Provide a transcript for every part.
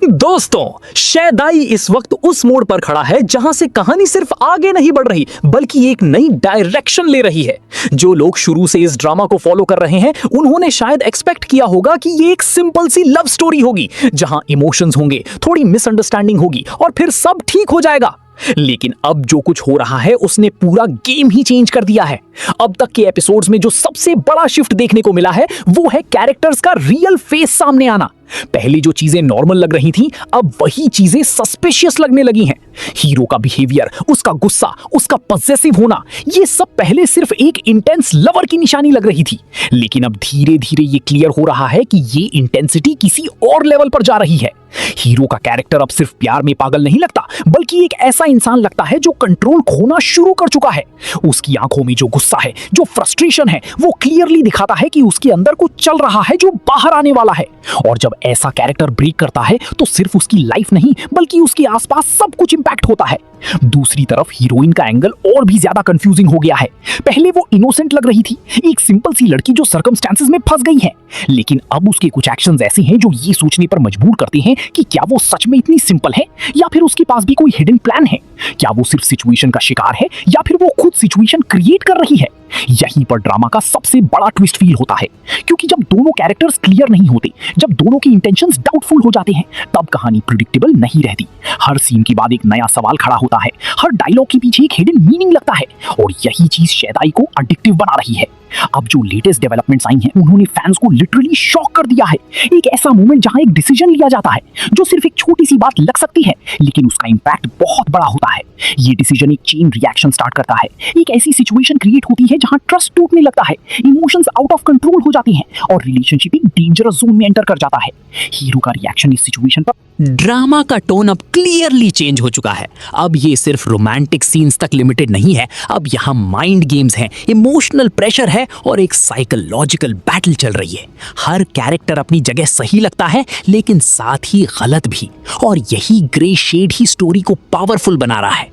दोस्तों, शैदाई इस वक्त उस मोड़ पर खड़ा है जहां से कहानी सिर्फ आगे नहीं बढ़ रही बल्कि एक नई डायरेक्शन ले रही है। जो लोग शुरू से इस ड्रामा को फॉलो कर रहे हैं उन्होंने शायद एक्सपेक्ट किया होगा कि ये एक सिंपल सी लव स्टोरी होगी जहां इमोशंस होंगे, थोड़ी मिसअंडरस्टैंडिंग होगी और फिर सब ठीक हो जाएगा। लेकिन अब जो कुछ हो रहा है उसने पूरा गेम ही चेंज कर दिया है। अब तक के एपिसोड्स में जो सबसे बड़ा शिफ्ट देखने को मिला है वो है कैरेक्टर्स का रियल फेस सामने आना। पहले जो चीजें नॉर्मल लग रही थीं, अब वही चीजें सस्पिशियस लगने लगी हैं। हीरो का बिहेवियर, उसका गुस्सा, उसका पजेसिव होना, ये सब पहले सिर्फ एक इंटेंस लवर की निशानी लग रही थी, लेकिन अब धीरे धीरे ये क्लियर हो रहा है कि ये इंटेंसिटी किसी और लेवल पर जा रही है। हीरो का कैरेक्टर अब सिर्फ प्यार में पागल नहीं लगता बल्कि एक ऐसा इंसान लगता है जो कंट्रोल खोना शुरू कर चुका है। उसकी आंखों में जो गुस्सा है, जो फ्रस्ट्रेशन है, वो क्लियरली दिखाता है कि उसके अंदर कुछ चल रहा है जो बाहर आने वाला है। और जब ऐसा कैरेक्टर ब्रेक करता है तो सिर्फ उसकी लाइफ नहीं बल्कि उसके आसपास सब कुछ इंपैक्ट होता है। दूसरी तरफ हीरोइन का एंगल और भी ज्यादा कंफ्यूजिंग हो गया है। पहले वो इनोसेंट लग रही थी, एक सिंपल सी लड़की जो सर्कमस्टेंसेस में फंस गई है, लेकिन अब उसके कुछ एक्शंस ऐसे हैं जो ये सोचने पर मजबूर करते हैं कि क्या वो सच में इतनी सिंपल है या फिर उसके पास भी कोई हिडन प्लान है। क्या वो सिर्फ सिचुएशन का शिकार है या फिर वो खुद सिचुएशन क्रिएट कर रही है। यहीं पर ड्रामा का सबसे बड़ा ट्विस्ट फील होता है, क्योंकि जब दोनों कैरेक्टर्स क्लियर नहीं होते, जब दोनों के इंटेंशंस डाउटफुल हो जाते हैं, तब कहानी प्रिडिक्टेबल नहीं रहती। हर सीन के बाद एक नया सवाल खड़ा होता है, हर डायलॉग के पीछे एक हिडन मीनिंग लगता है, और यही चीज शैदाई को एडिक्टिव बना रही है। अब जो लेटेस्ट डेवलपमेंट्स आई हैं उन्होंने फैंस को लिटरली शॉक कर दिया है। एक ऐसा मोमेंट जहां एक डिसीजन लिया जाता है जो सिर्फ एक छोटी सी बात लग सकती है, लेकिन उसका इंपैक्ट बहुत बड़ा होता है। ये डिसीजन एक चेन रिएक्शन स्टार्ट करता है। एक ऐसी सिचुएशन क्रिएट होती है जहां ट्रस्ट टूटने लगता है, इमोशंस आउट ऑफ कंट्रोल हो जाती हैं और रिलेशनशिप एक डेंजरस जोन में एंटर कर जाता है। हीरो का रिएक्शन इस सिचुएशन पर ड्रामा का टोन अब क्लियरली चेंज हो चुका है। अब ये सिर्फ रोमांटिक सीन्स तक लिमिटेड नहीं है, अब यहाँ माइंड गेम्स हैं, इमोशनल प्रेशर है और एक साइकोलॉजिकल बैटल चल रही है। हर कैरेक्टर अपनी जगह सही लगता है लेकिन साथ ही गलत भी, और यही ग्रे शेड ही स्टोरी को पावरफुल बना रहा है।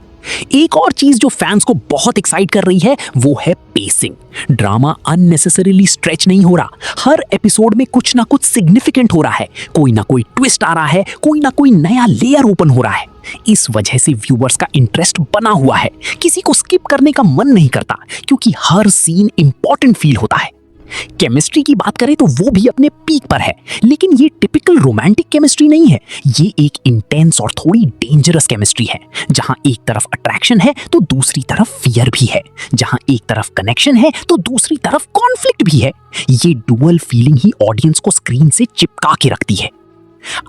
एक और चीज जो फैंस को बहुत एक्साइट कर रही है वो है पेसिंग। ड्रामा अननेसेसरीली स्ट्रेच नहीं हो रहा, हर एपिसोड में कुछ ना कुछ सिग्निफिकेंट हो रहा है, कोई ना कोई ट्विस्ट आ रहा है, कोई ना कोई नया लेयर ओपन हो रहा है। इस वजह से व्यूअर्स का इंटरेस्ट बना हुआ है, किसी को स्किप करने का मन नहीं करता क्योंकि हर सीन इंपॉर्टेंट फील होता है। केमिस्ट्री की बात करें तो वो भी अपने पीक पर है, लेकिन ये टिपिकल रोमांटिक केमिस्ट्री नहीं है, ये एक इंटेंस और थोड़ी डेंजरस केमिस्ट्री है, जहां एक तरफ अट्रैक्शन है तो दूसरी तरफ फियर भी है, जहां एक तरफ कनेक्शन है तो दूसरी तरफ कॉन्फ्लिक्ट भी है। ये डुअल फीलिंग ही ऑडियंस को स्क्रीन से चिपका के रखती है।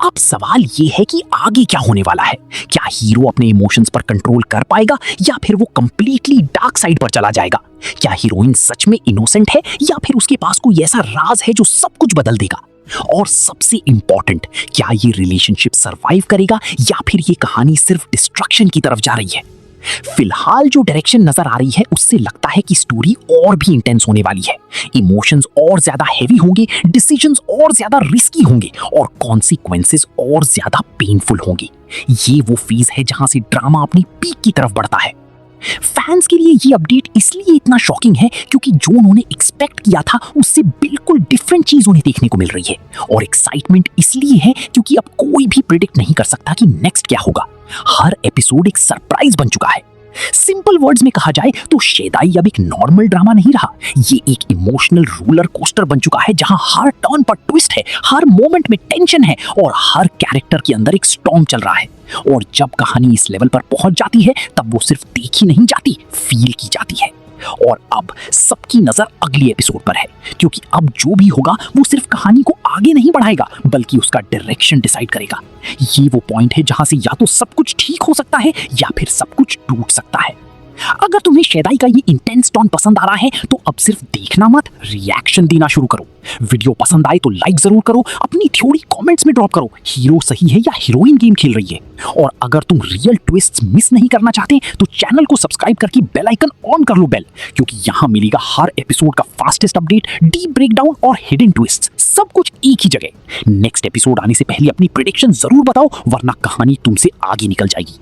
अब सवाल ये है कि आगे क्या होने वाला है। क्या हीरो अपने इमोशंस पर कंट्रोल कर पाएगा या फिर वो कंप्लीटली डार्क साइड पर चला जाएगा। क्या हीरोइन सच में इनोसेंट है या फिर उसके पास कोई ऐसा राज है जो सब कुछ बदल देगा। और सबसे इंपॉर्टेंट, क्या ये रिलेशनशिप सरवाइव करेगा या फिर ये कहानी सिर्फ डिस्ट्रक्शन की तरफ जा रही है। फिलहाल जो डायरेक्शन नजर आ रही है उससे लगता है कि स्टोरी और भी इंटेंस होने वाली है। इमोशंस और ज्यादा हैवी होंगे, डिसीजंस और ज्यादा रिस्की होंगे और कॉन्सिक्वेंसेस और ज्यादा पेनफुल होंगे। ये वो फेज है जहां से ड्रामा अपनी पीक की तरफ बढ़ता है। फैंस के लिए ये अपडेट इसलिए इतना शॉकिंग है क्योंकि जो उन्होंने एक्सपेक्ट किया था उससे बिल्कुल डिफरेंट चीज उन्हें देखने को मिल रही है, और एक्साइटमेंट इसलिए है क्योंकि अब कोई भी प्रिडिक्ट नहीं कर सकता कि नेक्स्ट क्या होगा। हर एपिसोड एक सरप्राइज बन चुका है। सिंपल वर्ड्स में कहा जाए तो शैदाई अब एक नॉर्मल ड्रामा नहीं रहा, ये एक इमोशनल रोलर कोस्टर बन चुका है जहां हर टर्न पर ट्विस्ट है, हर मोमेंट में टेंशन है और हर कैरेक्टर के अंदर एक स्टॉर्म चल रहा है। और जब कहानी इस लेवल पर पहुंच जाती है तब वो सिर्फ देखी नहीं जाती, फील की जाती है। और अब सबकी नजर अगली एपिसोड पर है, क्योंकि अब जो भी होगा वो सिर्फ कहानी को आगे नहीं बढ़ाएगा बल्कि उसका डायरेक्शन डिसाइड करेगा। ये वो पॉइंट है जहां से या तो सब कुछ ठीक हो सकता है या फिर सब कुछ टूट सकता है। अगर तुम्हें शैदाई का ये इंटेंस टोन पसंद आ रहा है तो अब सिर्फ देखना मत, रिएक्शन देना शुरू करो। वीडियो पसंद आए तो लाइक जरूर करो, अपनी थ्योरी कमेंट्स में ड्रॉप करो, हीरो सही है या हीरोइन गेम खेल रही है। और अगर तुम रियल ट्विस्ट्स मिस नहीं करना चाहते तो चैनल को सब्सक्राइब करके बेल आइकन ऑन कर लो बेल, क्योंकि यहाँ मिलेगा हर एपिसोड का फास्टेस्ट अपडेट, डीप ब्रेकडाउन और हिडन ट्विस्ट, सब कुछ एक ही जगह। नेक्स्ट एपिसोड आने से पहले अपनी प्रेडिक्शन जरूर बताओ, वरना कहानी तुमसे आगे निकल जाएगी।